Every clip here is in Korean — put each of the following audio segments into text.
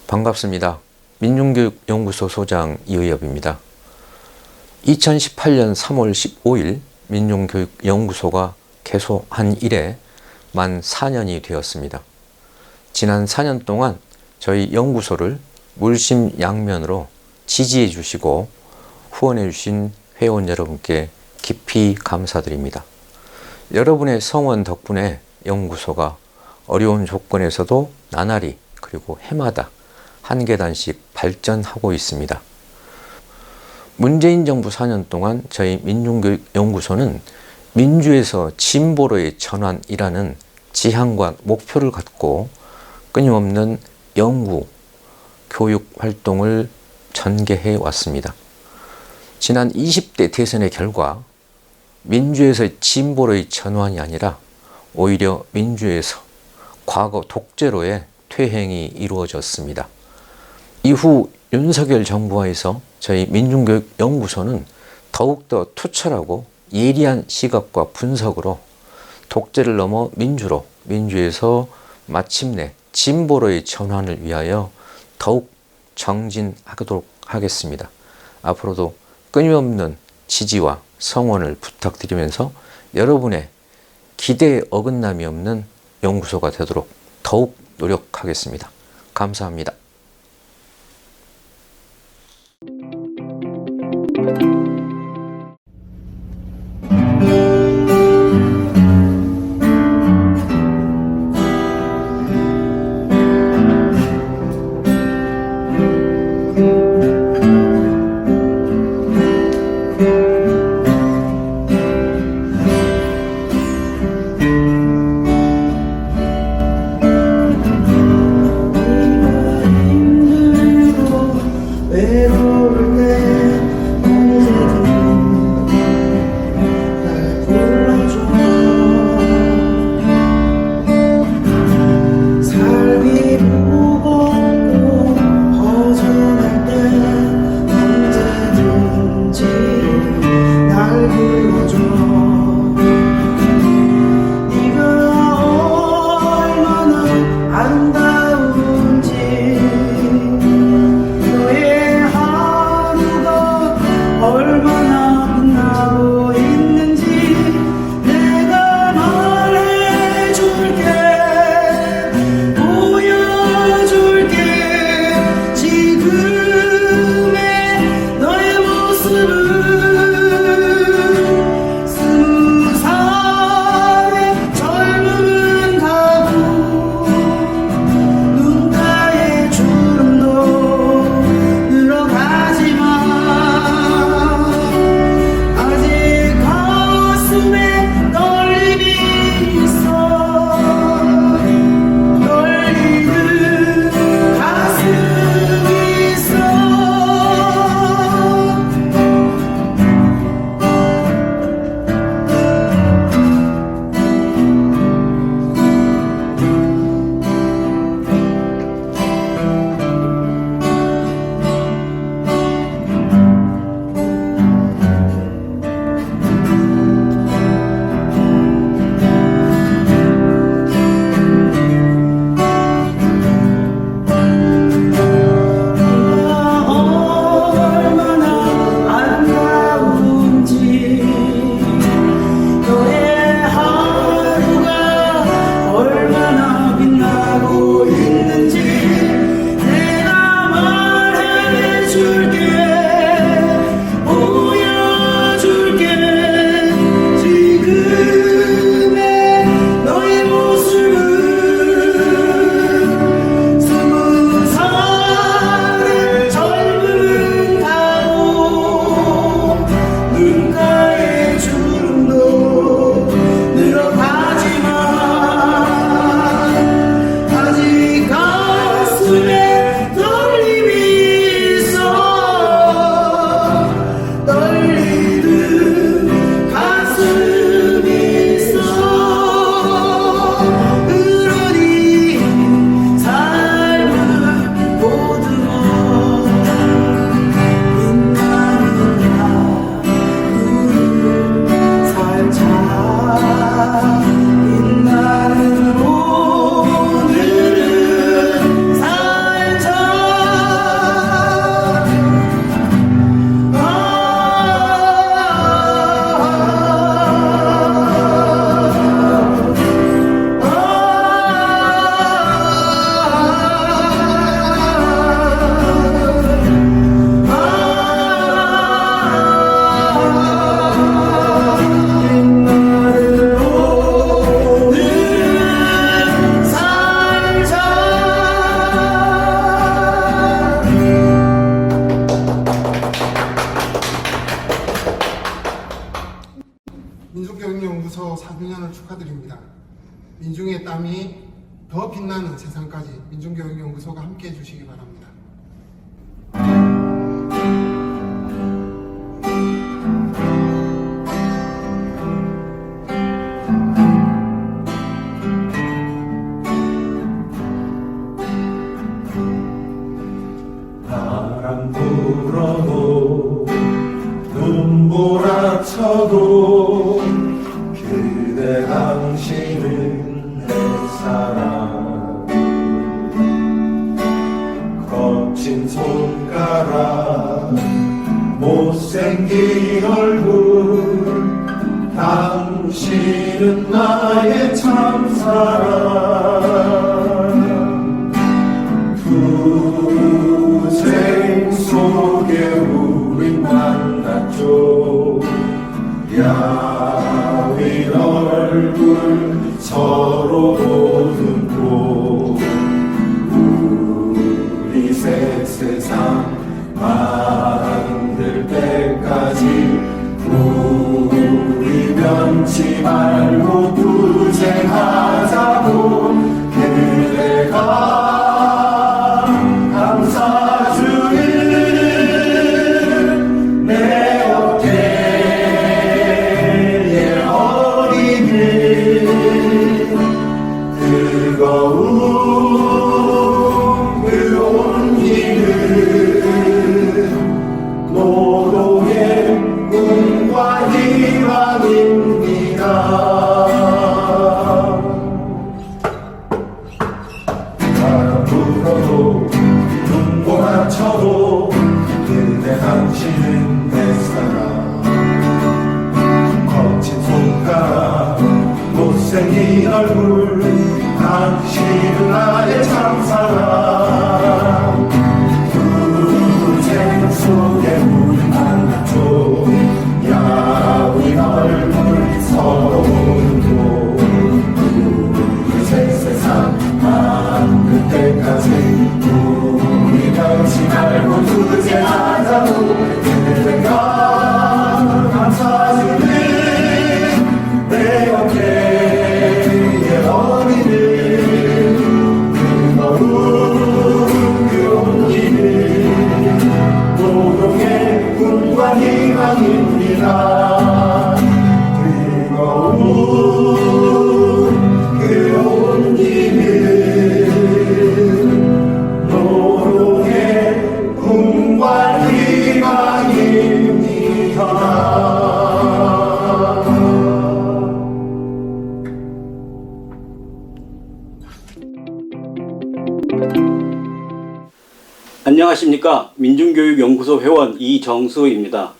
반갑습니다. 민중교육연구소 소장 이의엽입니다. 2018년 3월 15일 민중교육연구소가 개소한 이래 만 4년이 되었습니다. 지난 4년 동안 저희 연구소를 물심양면으로 지지해 주시고 후원해 주신 회원 여러분께 깊이 감사드립니다. 여러분의 성원 덕분에 연구소가 어려운 조건에서도 나날이 그리고 해마다 한 계단씩 발전하고 있습니다. 문재인 정부 4년 동안 저희 민중교육연구소는 민주에서 진보로의 전환이라는 지향과 목표를 갖고 끊임없는 연구, 교육 활동을 전개해 왔습니다. 지난 20대 대선의 결과 민주에서 진보로의 전환이 아니라 오히려 민주에서 과거 독재로의 퇴행이 이루어졌습니다. 이후 윤석열 정부하에서 저희 민중교육연구소는 더욱더 투철하고 예리한 시각과 분석으로 독재를 넘어 민주로, 민주에서 마침내 진보로의 전환을 위하여 더욱 정진하도록 하겠습니다. 앞으로도 끊임없는 지지와 성원을 부탁드리면서 여러분의 기대에 어긋남이 없는 연구소가 되도록 더욱 노력하겠습니다. 감사합니다. 민중교육연구소 4주년을 축하드립니다. 민중의 땀이 더 빛나는 세상까지 민중교육연구소가 함께해 주시기 바랍니다. 바람 불어도 눈보라쳐도 그대 당신은 내 사랑. 거친 손가락 못생긴 얼굴 당신은 나의 참사랑. 투생 속에 우린 만났죠. 야윈 얼굴 서로 보듬고 우리 새 세상 만들 때까지 우리 변치 말고 투쟁하자고. 그대가 감싸주는 내 어깨에 어린이 뜨거운 그 온기는 노동의 꿈과 희망입니다. 바람 불어도 눈보라쳐도 그대 당신은 내 사랑. 거친 손가락 못생긴 얼굴 당신은 나의 참사랑. 투쟁 속에 우리 만났죠. 야윈 얼굴 서로 보고 우리 새 세상 만들 때까지 우리 변치 말고 투쟁하자고. 그대가 감싸주는 내 어깨에 어린이 뜨거운 그 온기는 노동의 꿈과 희망입니다. 뜨거운 그 온기는 노동의 꿈과 희망입니다. 안녕하십니까. 민중교육연구소 회원 이정수입니다.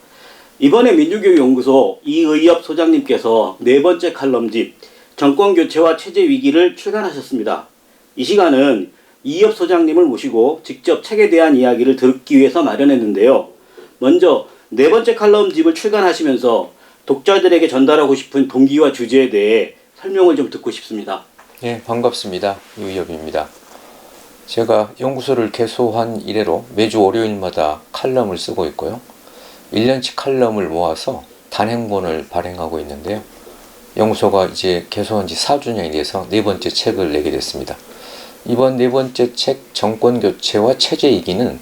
이번에 민중교육연구소 이의엽 소장님께서 네 번째 칼럼집 정권교체와 체제위기를 출간하셨습니다. 이 시간은 이의엽 소장님을 모시고 직접 책에 대한 이야기를 듣기 위해서 마련했는데요. 먼저 네 번째 칼럼집을 출간하시면서 독자들에게 전달하고 싶은 동기와 주제에 대해 설명을 좀 듣고 싶습니다. 네, 반갑습니다. 이의엽입니다. 제가 연구소를 개소한 이래로 매주 월요일마다 칼럼을 쓰고 있고요. 1년치 칼럼을 모아서 단행본을 발행하고 있는데요. 연구소가 이제 개소한 지 4주년이 돼서 네 번째 책을 내게 됐습니다. 이번 네 번째 책 정권교체와 체제위기는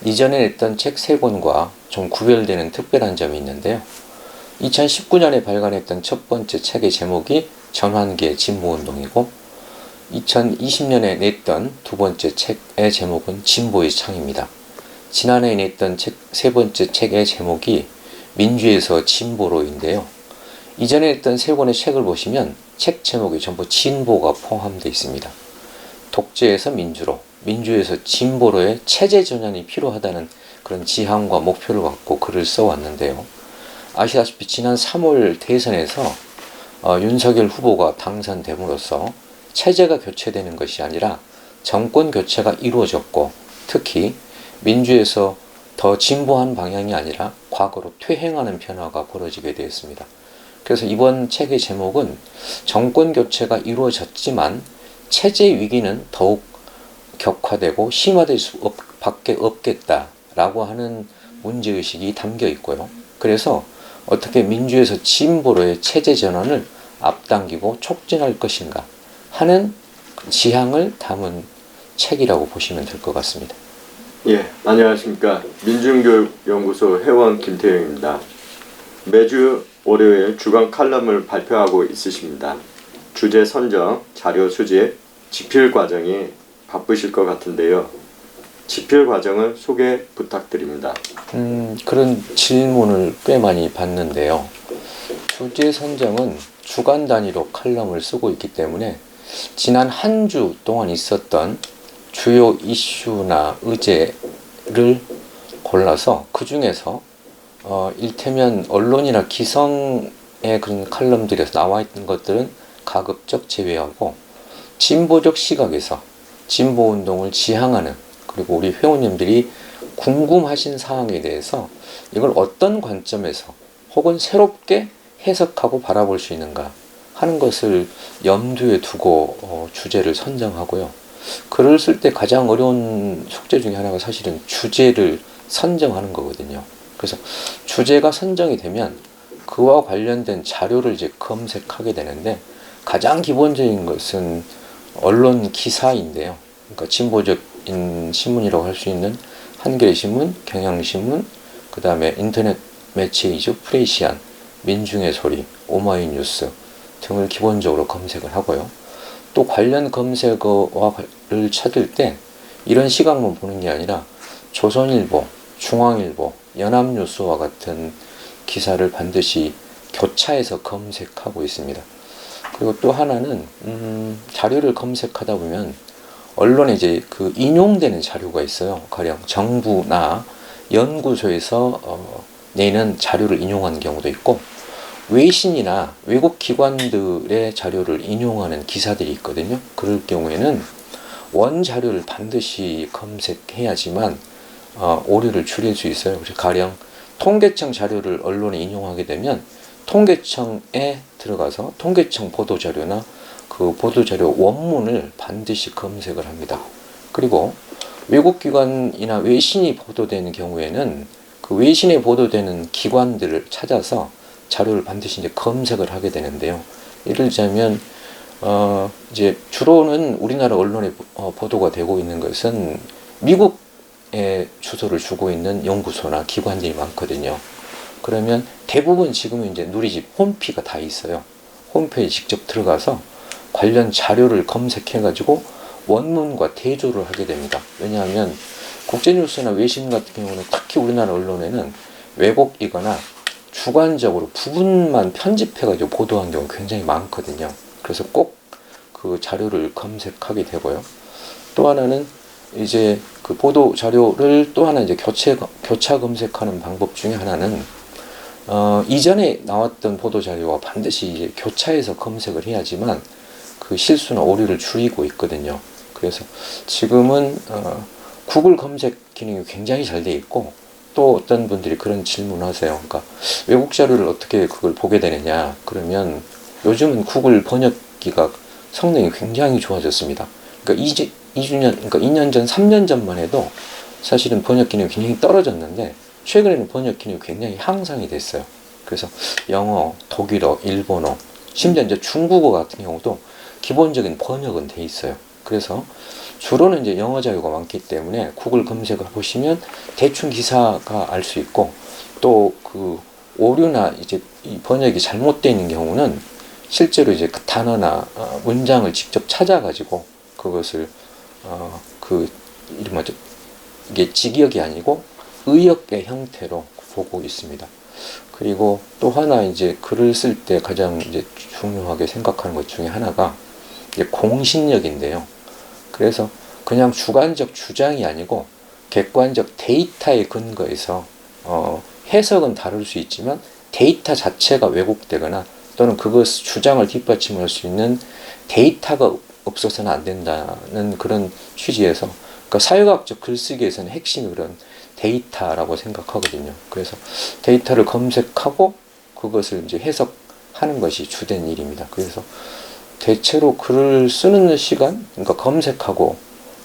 이전에 냈던 책 3권과 좀 구별되는 특별한 점이 있는데요. 2019년에 발간했던 첫 번째 책의 제목이 전환기의 진보운동이고 2020년에 냈던 두 번째 책의 제목은 진보의 창입니다. 지난해 냈던 책 세 번째 책의 제목이 민주에서 진보로인데요. 이전에 냈던 세 권의 책을 보시면 책 제목이 전부 진보가 포함되어 있습니다. 독재에서 민주로, 민주에서 진보로의 체제 전환이 필요하다는 그런 지향과 목표를 갖고 글을 써왔는데요. 아시다시피 지난 3월 대선에서 윤석열 후보가 당선됨으로써 체제가 교체되는 것이 아니라 정권 교체가 이루어졌고 특히 민주에서 더 진보한 방향이 아니라 과거로 퇴행하는 변화가 벌어지게 되었습니다. 그래서 이번 책의 제목은 정권 교체가 이루어졌지만 체제 위기는 더욱 격화되고 심화될 수밖에 없겠다라고 하는 문제의식이 담겨 있고요. 그래서 어떻게 민주에서 진보로의 체제 전환을 앞당기고 촉진할 것인가 하는 지향을 담은 책이라고 보시면 될 것 같습니다. 예, 안녕하십니까. 민중교육연구소 회원 김태영입니다. 매주 월요일 주간 칼럼을 발표하고 있으십니다. 주제 선정, 자료 수집, 집필 과정이 바쁘실 것 같은데요. 집필 과정을 소개 부탁드립니다. 그런 질문을 꽤 많이 받는데요. 주제 선정은 주간 단위로 칼럼을 쓰고 있기 때문에 지난 한 주 동안 있었던 주요 이슈나 의제를 골라서 그 중에서 일테면 언론이나 기성의 그런 칼럼들에서 나와 있는 것들은 가급적 제외하고 진보적 시각에서 진보운동을 지향하는, 그리고 우리 회원님들이 궁금하신 사항에 대해서 이걸 어떤 관점에서 혹은 새롭게 해석하고 바라볼 수 있는가 하는 것을 염두에 두고 주제를 선정하고요. 글을 쓸 때 가장 어려운 숙제 중에 하나가 사실은 주제를 선정하는 거거든요. 그래서 주제가 선정이 되면 그와 관련된 자료를 이제 검색하게 되는데, 가장 기본적인 것은 언론 기사인데요. 그러니까 진보적인 신문이라고 할 수 있는 한겨레 신문, 경향신문, 그 다음에 인터넷 매체이죠. 프레시안, 민중의 소리, 오마이뉴스 등을 기본적으로 검색을 하고요. 또 관련 검색어를 찾을 때 이런 시각만 보는 게 아니라 조선일보, 중앙일보, 연합뉴스와 같은 기사를 반드시 교차해서 검색하고 있습니다. 그리고 또 하나는 자료를 검색하다 보면 언론에 이제 그 인용되는 자료가 있어요. 가령 정부나 연구소에서 내는 자료를 인용하는 경우도 있고, 외신이나 외국 기관들의 자료를 인용하는 기사들이 있거든요. 그럴 경우에는 원 자료를 반드시 검색해야지만 오류를 줄일 수 있어요. 그래서 가령 통계청 자료를 언론에 인용하게 되면 통계청에 들어가서 통계청 보도자료나 그 보도자료 원문을 반드시 검색을 합니다. 그리고 외국기관이나 외신이 보도되는 경우에는 그 외신에 보도되는 기관들을 찾아서 자료를 반드시 이제 검색을 하게 되는데요. 예를 들자면 이제 주로는 우리나라 언론에 보도가 되고 있는 것은 미국에 주소를 주고 있는 연구소나 기관들이 많거든요. 그러면 대부분 지금은 이제 누리집 홈피가 다 있어요. 홈페이지 직접 들어가서 관련 자료를 검색해가지고 원문과 대조를 하게 됩니다. 왜냐하면 국제뉴스나 외신 같은 경우는 특히 우리나라 언론에는 왜곡이거나 주관적으로 부분만 편집해가지고 보도한 경우가 굉장히 많거든요. 그래서 꼭 그 자료를 검색하게 되고요. 또 하나는 이제 그 보도 자료를 또 하나 이제 교차 검색하는 방법 중에 하나는 이전에 나왔던 보도 자료와 반드시 이제 교차해서 검색을 해야지만 그 실수나 오류를 줄이고 있거든요. 그래서 지금은 구글 검색 기능이 굉장히 잘 돼 있고, 또 어떤 분들이 그런 질문을 하세요. 그러니까 외국 자료를 어떻게 그걸 보게 되느냐? 그러면 요즘은 구글 번역기가 성능이 굉장히 좋아졌습니다. 그러니까 2년 전, 3년 전만 해도 사실은 번역 기능이 굉장히 떨어졌는데 최근에는 번역 기능이 굉장히 향상이 됐어요. 그래서 영어, 독일어, 일본어, 심지어 이제 중국어 같은 경우도 기본적인 번역은 돼 있어요. 그래서 주로는 이제 영어 자료가 많기 때문에 구글 검색을 보시면 대충 기사가 알 수 있고, 또 그 오류나 이제 이 번역이 잘못되어 있는 경우는 실제로 이제 그 단어나 문장을 직접 찾아가지고 그것을 이름하죠, 이게 직역이 아니고 의역의 형태로 보고 있습니다. 그리고 또 하나 이제 글을 쓸 때 가장 이제 중요하게 생각하는 것 중에 하나가 이제 공신력인데요. 그래서 그냥 주관적 주장이 아니고 객관적 데이터에 근거해서 해석은 다를 수 있지만 데이터 자체가 왜곡되거나 또는 그것 주장을 뒷받침할 수 있는 데이터가 없어서는 안 된다는 그런 취지에서, 그러니까 사회과학적 글쓰기에서는 핵심이 그런 데이터라고 생각하거든요. 그래서 데이터를 검색하고 그것을 이제 해석하는 것이 주된 일입니다. 그래서 대체로 글을 쓰는 시간, 그러니까 검색하고,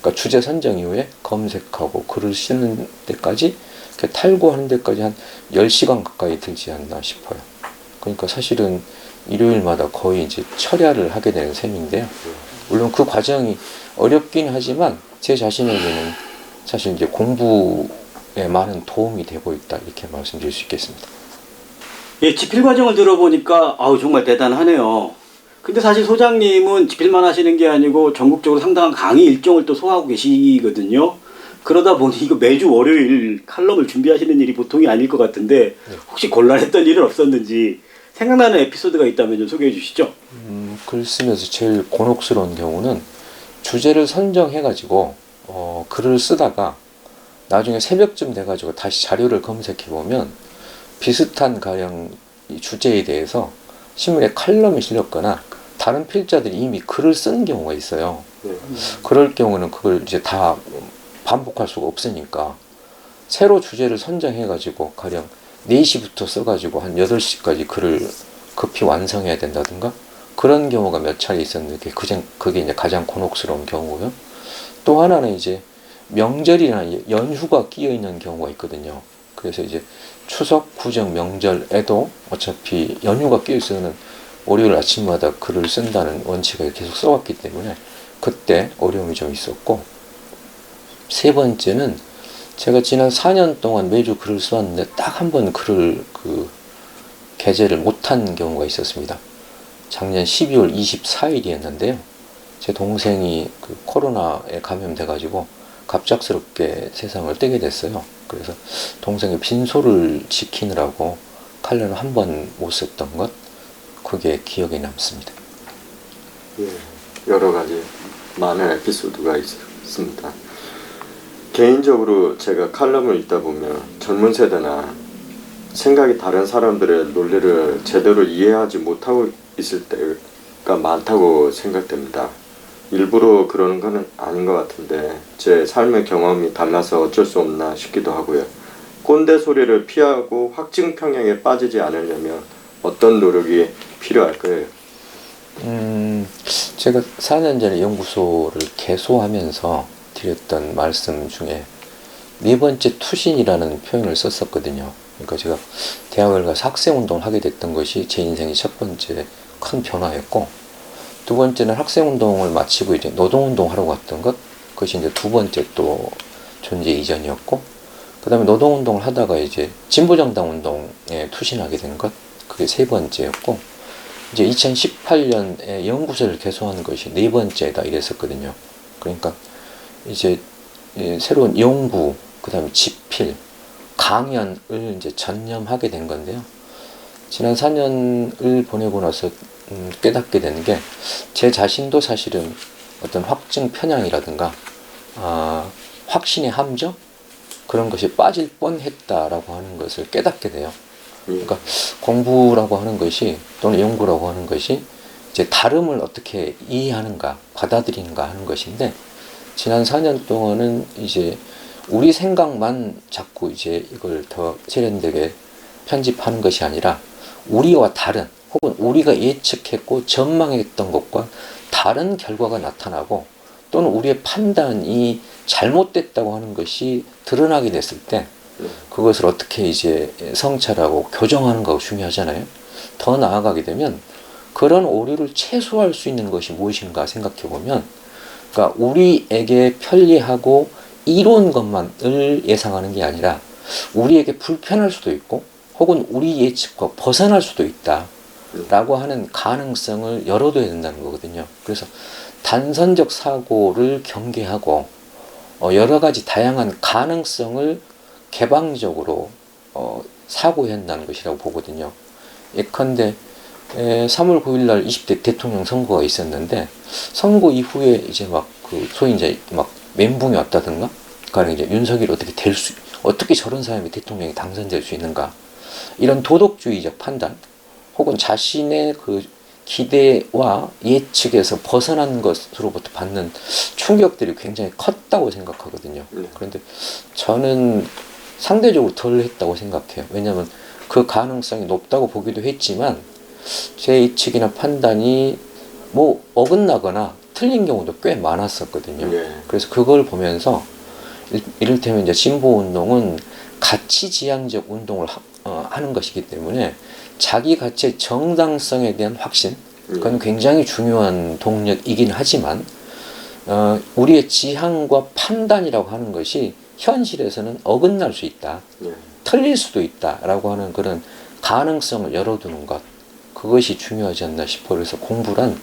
그러니까 주제 선정 이후에 검색하고 글을 쓰는 데까지 탈구하는 데까지 한 10시간 가까이 들지 않나 싶어요. 그러니까 사실은 일요일마다 거의 이제 철야를 하게 되는 셈인데요. 물론 그 과정이 어렵긴 하지만 제 자신에게는 사실 이제 공부에 많은 도움이 되고 있다 이렇게 말씀드릴 수 있겠습니다. 예, 집필 과정을 들어보니까 아우 정말 대단하네요. 근데 사실 소장님은 집필만 하시는 게 아니고 전국적으로 상당한 강의 일정을 또 소화하고 계시거든요. 그러다 보니 이거 매주 월요일 칼럼을 준비하시는 일이 보통이 아닐 것 같은데 혹시 곤란했던 일은 없었는지 생각나는 에피소드가 있다면 좀 소개해 주시죠. 글 쓰면서 제일 곤혹스러운 경우는 주제를 선정해가지고 글을 쓰다가 나중에 새벽쯤 돼가지고 다시 자료를 검색해보면 비슷한 가령 이 주제에 대해서 신문에 칼럼이 실렸거나 다른 필자들이 이미 글을 쓴 경우가 있어요. 그럴 경우는 그걸 이제 다 반복할 수가 없으니까 새로 주제를 선정해가지고 가령 4시부터 써가지고 한 8시까지 글을 급히 완성해야 된다든가 그런 경우가 몇 차례 있었는데 그게 이제 가장 곤혹스러운 경우고요. 또 하나는 이제 명절이나 연휴가 끼어 있는 경우가 있거든요. 그래서 이제 추석, 구정, 명절에도 어차피 연휴가 끼어 있어서는 월요일 아침마다 글을 쓴다는 원칙을 계속 써왔기 때문에 그때 어려움이 좀 있었고, 세 번째는 제가 지난 4년 동안 매주 글을 써왔는데 딱 한 번 글을 게재를 못한 경우가 있었습니다. 작년 12월 24일이었는데요. 제 동생이 코로나에 감염돼가지고 갑작스럽게 세상을 떼게 됐어요. 그래서 동생의 빈소를 지키느라고 칼럼을 한 번 못 썼던 것, 그게 기억에 남습니다. 예, 여러 가지 많은 에피소드가 있습니다. 개인적으로 제가 칼럼을 읽다 보면 젊은 세대나 생각이 다른 사람들의 논리를 제대로 이해하지 못하고 있을 때가 많다고 생각됩니다. 일부러 그러는 건 아닌 것 같은데 제 삶의 경험이 달라서 어쩔 수 없나 싶기도 하고요. 꼰대 소리를 피하고 확증 평양에 빠지지 않으려면 어떤 노력이 필요할까요? 제가 4년 전에 연구소를 개소하면서 드렸던 말씀 중에 네 번째 투신이라는 표현을 썼었거든요. 그러니까 제가 대학을 가서 학생운동을 하게 됐던 것이 제 인생의 첫 번째 큰 변화였고, 두 번째는 학생운동을 마치고 이제 노동운동 하러 갔던 것, 그것이 이제 두 번째 또 존재 이전이었고, 그 다음에 노동운동을 하다가 이제 진보정당 운동에 투신하게 된 것, 그게 세 번째였고, 이제 2018년에 연구소를 개소하는 것이 네 번째다 이랬었거든요. 그러니까 이제 새로운 연구, 그 다음에 집필, 강연을 이제 전념하게 된 건데요. 지난 4년을 보내고 나서 깨닫게 된 게, 제 자신도 사실은 어떤 확증 편향이라든가 확신의 함정, 그런 것이 빠질 뻔했다라고 하는 것을 깨닫게 돼요. 그러니까 공부라고 하는 것이, 또는 연구라고 하는 것이 이제 다름을 어떻게 이해하는가, 받아들이는가 하는 것인데, 지난 4년 동안은 이제 우리 생각만 자꾸 이제 이걸 더 세련되게 편집하는 것이 아니라 우리와 다른, 혹은 우리가 예측했고 전망했던 것과 다른 결과가 나타나고, 또는 우리의 판단이 잘못됐다고 하는 것이 드러나게 됐을 때 그것을 어떻게 이제 성찰하고 교정하는가 중요하잖아요. 더 나아가게 되면 그런 오류를 최소화할 수 있는 것이 무엇인가 생각해 보면, 그러니까 우리에게 편리하고 이로운 것만을 예상하는 게 아니라 우리에게 불편할 수도 있고 혹은 우리 예측과 벗어날 수도 있다 라고 하는 가능성을 열어둬야 된다는 거거든요. 그래서 단선적 사고를 경계하고 여러 가지 다양한 가능성을 개방적으로 사고해야 한다는 것이라고 보거든요. 예컨대 3월 9일 날 20대 대통령 선거가 있었는데, 선거 이후에 이제 소위 이제 멘붕이 왔다든가, 그러니까 이제 윤석열이 어떻게 저런 사람이 대통령이 당선될 수 있는가, 이런 도덕주의적 판단, 혹은 자신의 기대와 예측에서 벗어난 것으로부터 받는 충격들이 굉장히 컸다고 생각하거든요. 그런데 저는 상대적으로 덜 했다고 생각해요. 왜냐하면 그 가능성이 높다고 보기도 했지만 제 예측이나 판단이 어긋나거나 틀린 경우도 꽤 많았었거든요. 그래서 그걸 보면서 이를테면 이제 진보운동은 가치지향적 운동을 하는 것이기 때문에 자기 가치의 정당성에 대한 확신, 그건 굉장히 중요한 동력이긴 하지만 우리의 지향과 판단이라고 하는 것이 현실에서는 어긋날 수 있다, 틀릴 수도 있다라고 하는 그런 가능성을 열어두는 것, 그것이 중요하지 않나 싶어요. 그래서 공부란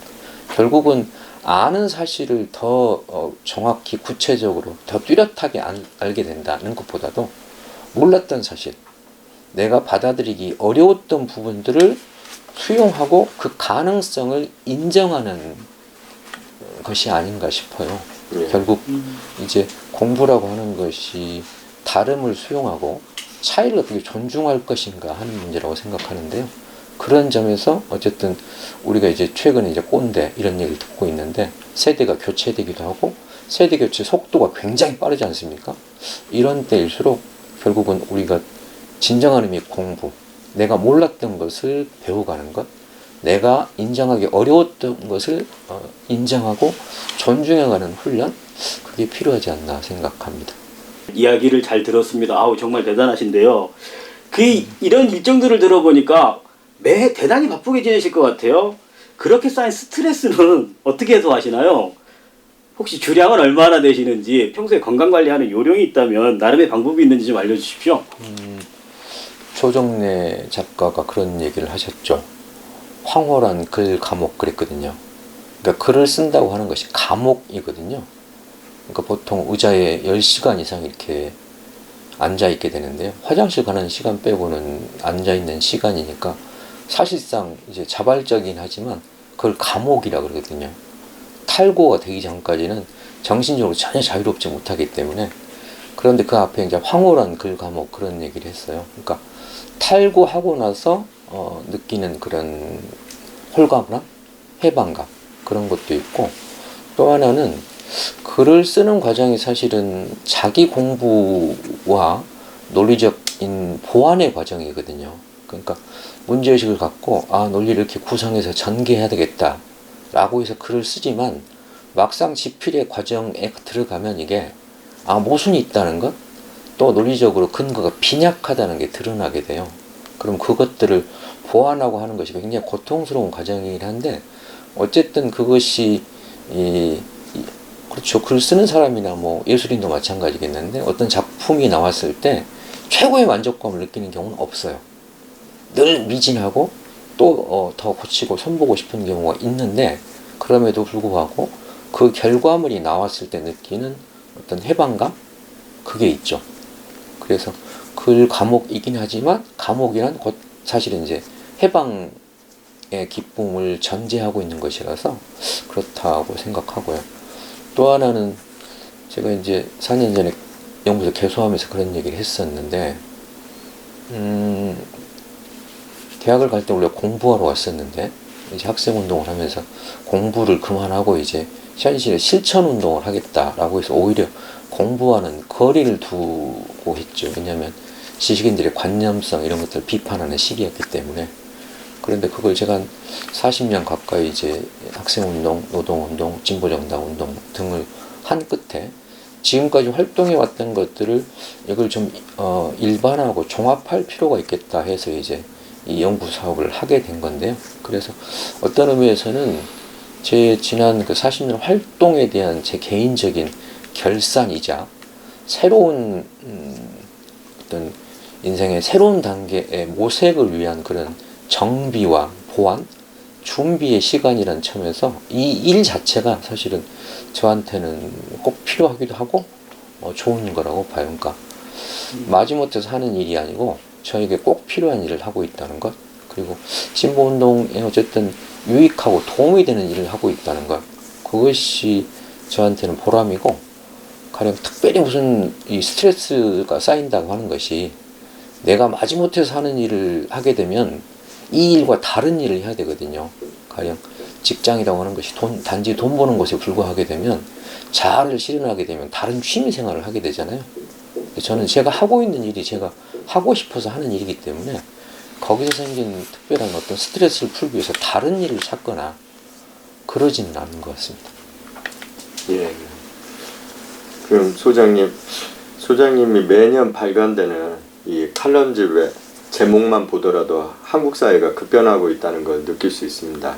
결국은 아는 사실을 더 정확히 구체적으로 더 뚜렷하게 알게 된다는 것보다도 몰랐던 사실, 내가 받아들이기 어려웠던 부분들을 수용하고 그 가능성을 인정하는 것이 아닌가 싶어요. 결국 이제 공부라고 하는 것이 다름을 수용하고 차이를 어떻게 존중할 것인가 하는 문제라고 생각하는데요. 그런 점에서 어쨌든 우리가 이제 최근에 이제 꼰대 이런 얘기를 듣고 있는데, 세대가 교체되기도 하고 세대 교체 속도가 굉장히 빠르지 않습니까? 이런 때일수록 결국은 우리가 진정한 의미의 공부, 내가 몰랐던 것을 배워가는 것, 내가 인정하기 어려웠던 것을 인정하고 존중해가는 훈련, 그게 필요하지 않나 생각합니다. 이야기를 잘 들었습니다. 아우, 정말 대단하신데요. 이런 일정들을 들어보니까 매 대단히 바쁘게 지내실 것 같아요. 그렇게 쌓인 스트레스는 어떻게 해소하시나요? 혹시 주량은 얼마나 되시는지, 평소에 건강관리하는 요령이 있다면 나름의 방법이 있는지 좀 알려주십시오. 조정래 작가가 그런 얘기를 하셨죠. 황홀한 글 감옥 그랬거든요. 그러니까 글을 쓴다고 하는 것이 감옥이거든요. 그러니까 보통 의자에 10시간 이상 이렇게 앉아있게 되는데요. 화장실 가는 시간 빼고는 앉아있는 시간이니까 사실상 이제 자발적이긴 하지만 그걸 감옥이라 그러거든요. 탈고가 되기 전까지는 정신적으로 전혀 자유롭지 못하기 때문에. 그런데 그 앞에 이제 황홀한 글 감옥 그런 얘기를 했어요. 그러니까 탈고하고 나서 느끼는 그런 홀가분함, 해방감, 그런 것도 있고, 또 하나는 글을 쓰는 과정이 사실은 자기 공부와 논리적인 보완의 과정이거든요. 그러니까 문제의식을 갖고 논리를 이렇게 구성해서 전개해야 되겠다 라고 해서 글을 쓰지만, 막상 집필의 과정에 들어가면 이게 모순이 있다는 것, 또 논리적으로 근거가 빈약하다는 게 드러나게 돼요. 그럼 그것들을 보완하고 하는 것이 굉장히 고통스러운 과정이긴 한데, 어쨌든 그것이 그렇죠. 글 쓰는 사람이나 뭐 예술인도 마찬가지겠는데, 어떤 작품이 나왔을 때 최고의 만족감을 느끼는 경우는 없어요. 늘 미진하고 또 더 고치고 손보고 싶은 경우가 있는데, 그럼에도 불구하고 그 결과물이 나왔을 때 느끼는 어떤 해방감, 그게 있죠. 그래서 글 감옥이긴 하지만, 감옥이란 곧 사실은 이제 해방의 기쁨을 전제하고 있는 것이라서 그렇다고 생각하고요. 또 하나는 제가 이제 4년 전에 연구소 개소하면서 그런 얘기를 했었는데, 대학을 갈 때 원래 공부하러 왔었는데, 이제 학생 운동을 하면서 공부를 그만하고 이제 현실에 실천 운동을 하겠다라고 해서 오히려 공부와는 거리를 두고 했죠. 왜냐하면 지식인들의 관념성 이런 것들을 비판하는 시기였기 때문에. 그런데 그걸 제가 한 40년 가까이 이제 학생운동, 노동운동, 진보정당운동 등을 한 끝에 지금까지 활동해 왔던 것들을 이걸 좀 일반화하고 종합할 필요가 있겠다 해서 이제 이 연구 사업을 하게 된 건데요. 그래서 어떤 의미에서는 제 지난 그 40년 활동에 대한 제 개인적인 결산이자 새로운 어떤 인생의 새로운 단계의 모색을 위한 그런 정비와 보완, 준비의 시간이라는 점에서 이 일 자체가 사실은 저한테는 꼭 필요하기도 하고 좋은 거라고 봐요. 그러니까 마지못해서 하는 일이 아니고 저에게 꼭 필요한 일을 하고 있다는 것, 그리고 진보운동에 어쨌든 유익하고 도움이 되는 일을 하고 있다는 것, 그것이 저한테는 보람이고, 가령 특별히 무슨 이 스트레스가 쌓인다고 하는 것이 내가 마지못해서 하는 일을 하게 되면 이 일과 다른 일을 해야 되거든요. 가령 직장이라고 하는 것이 단지 돈 버는 것에 불과하게 되면, 자아를 실현하게 되면 다른 취미 생활을 하게 되잖아요. 저는 제가 하고 있는 일이 제가 하고 싶어서 하는 일이기 때문에 거기서 생긴 특별한 어떤 스트레스를 풀기 위해서 다른 일을 찾거나 그러지는 않은 것 같습니다. 그럼 소장님이 매년 발간되는 이 칼럼집의 제목만 보더라도 한국 사회가 급변하고 있다는 걸 느낄 수 있습니다.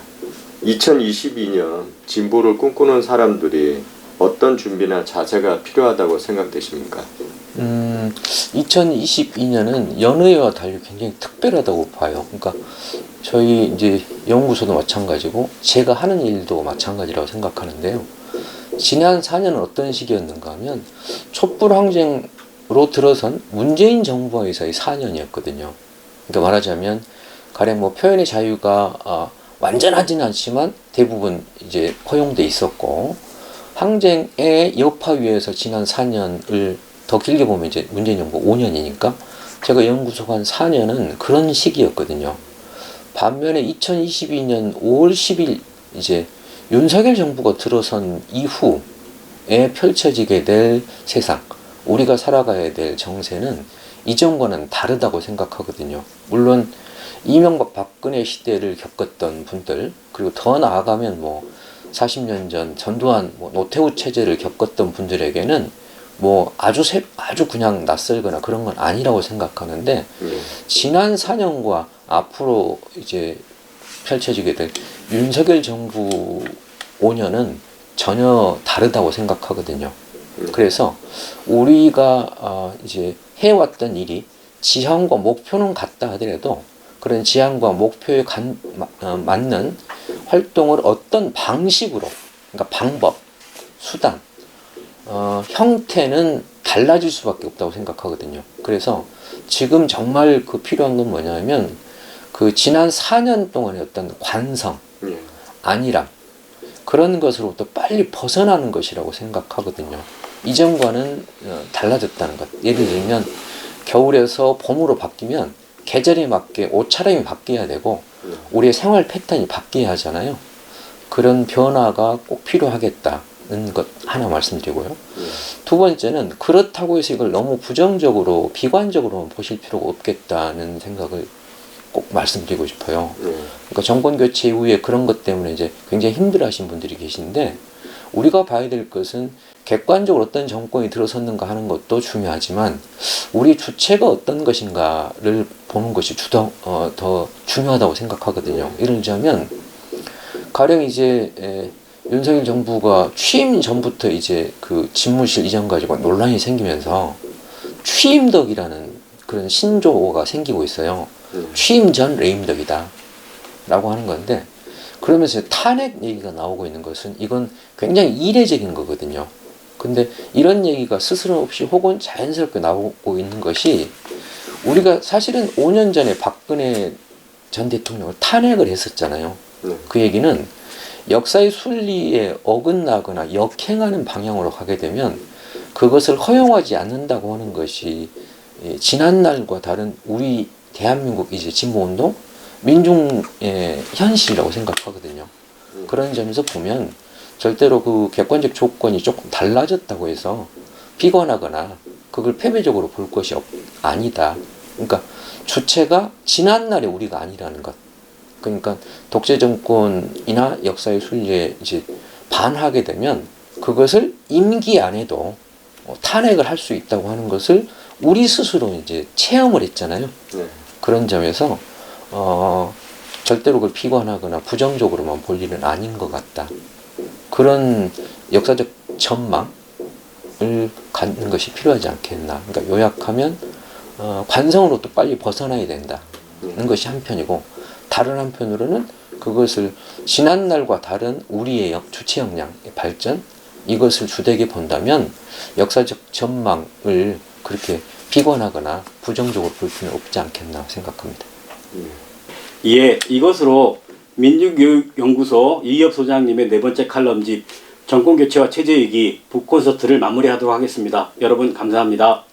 2022년 진보를 꿈꾸는 사람들이 어떤 준비나 자세가 필요하다고 생각되십니까? 2022년은 여느 해와 달리 굉장히 특별하다고 봐요. 그러니까 저희 이제 연구소도 마찬가지고 제가 하는 일도 마찬가지라고 생각하는데요. 지난 4년은 어떤 시기였는가 하면 촛불 항쟁으로 들어선 문재인 정부와의 4년이었거든요. 그러니까 말하자면 가령 뭐 표현의 자유가 완전하지는 않지만 대부분 이제 허용돼 있었고, 항쟁의 여파 위에서 지난 4년을 더 길게 보면 이제 문재인 정부 5년이니까 제가 연구소가 한 4년은 그런 시기였거든요. 반면에 2022년 5월 10일 이제 윤석열 정부가 들어선 이후에 펼쳐지게 될 세상, 우리가 살아가야 될 정세는 이전과는 다르다고 생각하거든요. 물론 이명박 박근혜 시대를 겪었던 분들, 그리고 더 나아가면 뭐 40년 전 전두환 노태우 체제를 겪었던 분들에게는 뭐 아주 그냥 낯설거나 그런 건 아니라고 생각하는데, 지난 4년과 앞으로 이제 펼쳐지게 될 윤석열 정부 5년은 전혀 다르다고 생각하거든요. 그래서 우리가 이제 해왔던 일이 지향과 목표는 같다 하더라도 그런 지향과 목표에 맞는 활동을 어떤 방식으로, 그러니까 방법, 수단, 형태는 달라질 수밖에 없다고 생각하거든요. 그래서 지금 정말 그 필요한 건 뭐냐면 그 지난 4년 동안의 어떤 관성, 안일함, 그런 것으로부터 빨리 벗어나는 것이라고 생각하거든요. 이전과는 달라졌다는 것. 예를 들면 겨울에서 봄으로 바뀌면 계절에 맞게 옷차림이 바뀌어야 되고 우리의 생활 패턴이 바뀌어야 하잖아요. 그런 변화가 꼭 필요하겠다는 것 하나 말씀드리고요. 두 번째는 그렇다고 해서 이걸 너무 부정적으로 비관적으로 보실 필요가 없겠다는 생각을 꼭 말씀드리고 싶어요. 그러니까 정권 교체 이후에 그런 것 때문에 이제 굉장히 힘들어하신 분들이 계신데, 우리가 봐야 될 것은 객관적으로 어떤 정권이 들어섰는가 하는 것도 중요하지만 우리 주체가 어떤 것인가를 보는 것이 더 중요하다고 생각하거든요. 예를 들자면 가령 이제 윤석열 정부가 취임 전부터 이제 그 집무실 이전 가지고 논란이 생기면서 취임덕이라는 그런 신조어가 생기고 있어요. 취임 전 레임덕이다 라고 하는 건데, 그러면서 탄핵 얘기가 나오고 있는 것은 이건 굉장히 이례적인 거거든요. 근데 이런 얘기가 스스럼 없이 혹은 자연스럽게 나오고 있는 것이, 우리가 사실은 5년 전에 박근혜 전 대통령을 탄핵을 했었잖아요. 그 얘기는 역사의 순리에 어긋나거나 역행하는 방향으로 가게 되면 그것을 허용하지 않는다고 하는 것이 지난날과 다른 우리 대한민국 이제 진보운동, 민중의 현실이라고 생각하거든요. 그런 점에서 보면 절대로 그 객관적 조건이 조금 달라졌다고 해서 비관하거나 그걸 패배적으로 볼 것이 아니다. 그러니까 주체가 지난날의 우리가 아니라는 것. 그러니까 독재 정권이나 역사의 순리에 이제 반하게 되면 그것을 임기 안에도 탄핵을 할 수 있다고 하는 것을 우리 스스로 이제 체험을 했잖아요. 그런 점에서 절대로 그걸 비관하거나 부정적으로만 볼 일은 아닌 것 같다. 그런 역사적 전망을 갖는 것이 필요하지 않겠나. 그러니까 요약하면 관성으로 또 빨리 벗어나야 된다는 것이 한편이고, 다른 한편으로는 그것을 지난날과 다른 우리의 주체 역량의 발전, 이것을 주되게 본다면 역사적 전망을 그렇게 비관하거나 부정적으로 볼 필요는 없지 않겠나 생각합니다. 예, 이것으로 민중교육연구소 이희엽 소장님의 네 번째 칼럼집 정권교체와 체제위기 북콘서트를 마무리하도록 하겠습니다. 여러분 감사합니다.